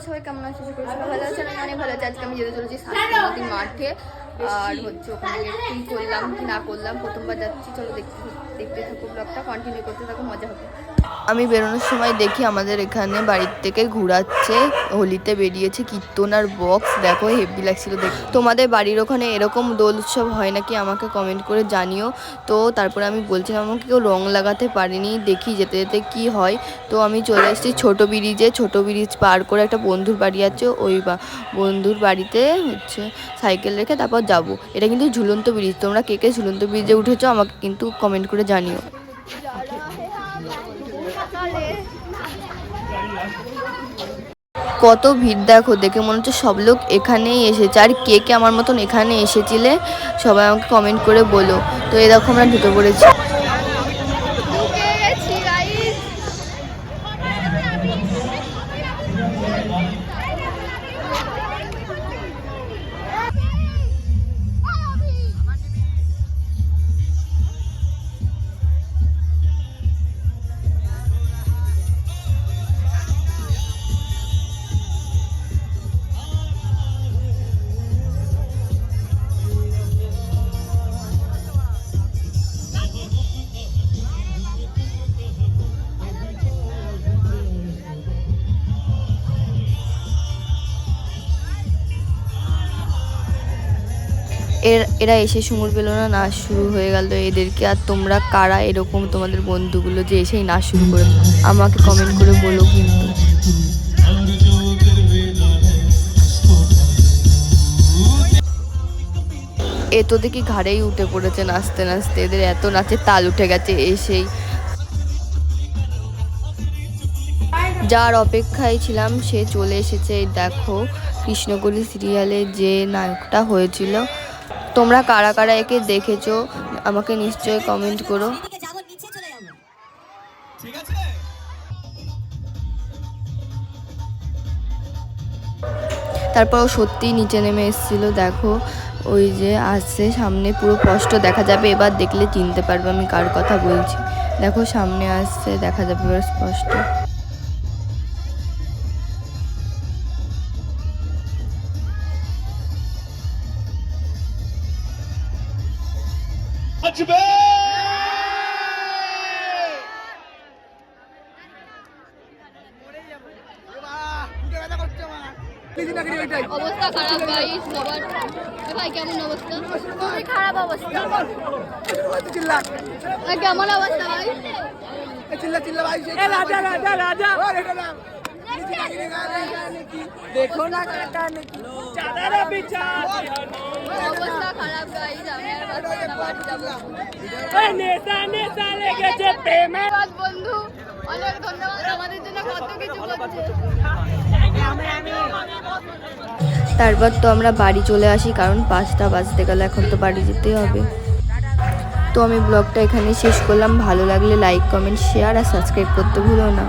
সবাই কেমন আছো? সবাই ভালো আছেন? আমি অনেক ভালো আছি। আজকে আমি যেতে চলেছি শান্তিমতী মাঠে। আর হচ্ছে ওখানে কি করলাম কি না করলাম, প্রথমবার যাচ্ছি। চলো দেখতে থাকো, ব্লগটা কন্টিনিউ করতে থাকো, মজা হবে। আমি বেরোনোর সময় দেখি আমাদের এখানে বাড়ির থেকে ঘোরাচ্ছে, হোলিতে বেরিয়েছে কীর্তন আর বক্স। দেখো হেভি লাগছিল দেখতে। তোমাদের বাড়ির ওখানে এরকম দোল উৎসব হয় নাকি আমাকে কমেন্ট করে জানিও। তো তারপরে আমি বলছিলাম আমাকে কেউ রং লাগাতে পারিনি, দেখি যেতে যেতে কি হয়। তো আমি চলে এসেছি ছোটো ব্রিজে। ছোটো ব্রিজ পার করে একটা বন্ধুর বাড়ি আছে, ওই বন্ধুর বাড়িতে হচ্ছে সাইকেল রেখে তারপর যাব। এটা কিন্তু ঝুলন্ত ব্রিজ। তোমরা কে কে ঝুলন্ত ব্রিজে উঠেছো আমাকে কিন্তু কমেন্ট করে জানিও। কত ভিড় দেখো, দেখে মনে হচ্ছে সব লোক এখানেই এসেছে। আর কে কে আমার মতন এখানে এসেছিলে সবাই আমাকে কমেন্ট করে বলো। তো এরকম আমরা ঢুকে পড়েছি। এরা এসে সুমুর পেল না, নাচ শুরু হয়ে গেল এদেরকে। আর তোমরা কারা এরকম তোমাদের বন্ধুগুলো যে এসেই নাচ শুরু করে, আমাকে কমেন্ট করে বলো কিন্তু। এ তো দেখি ঘাড়েই উঠে পড়েছে নাচতে নাচতে, এদের এত নাচের তাল উঠে গেছে এসেই। যার অপেক্ষায় ছিলাম সে চলে এসেছে। দেখো কৃষ্ণকলি সিরিয়ালে যে নায়কটা হয়েছিল। তোমরা কারা কারা একে দেখেছো আমাকে নিশ্চয়ই কমেন্ট করো। তারপর ও সত্যিই নিচে নেমে এসেছিল। দেখো ওই যে আসছে সামনে, পুরো স্পষ্ট দেখা যাবে। এবার দেখলে চিনতে পারবে আমি কার কথা বলছি। দেখো সামনে আসছে, দেখা যাবে এবার স্পষ্ট। অবস্থা খারাপ গাইস সবার। ভাই কেমন অবস্থা? খুবই খারাপ অবস্থা। কেমন অবস্থা ভাই? চিল্লা চিল্লা ভাই। রাজা রাজা রাজা দেখো না কাটা নাকি চাঁদারা বিচার। অবস্থা খারাপ গাইস। আমি আর বাড়ি যাবো। ওই নেতা নেতা লেগেছে প্রেমে। বন্ধু অনেক ধন্যবাদ, আমাদের জন্য কত কিছু করছে। তারপর তো আমরা বাড়ি চলে আসি, কারণ 5টা বাজতে গেলে এখন তো বাড়ি যেতে হবে। তো আমি ব্লগটা এখানে শেষ করলাম। ভালো লাগলে লাইক কমেন্ট শেয়ার আর সাবস্ক্রাইব করতে ভুলো না।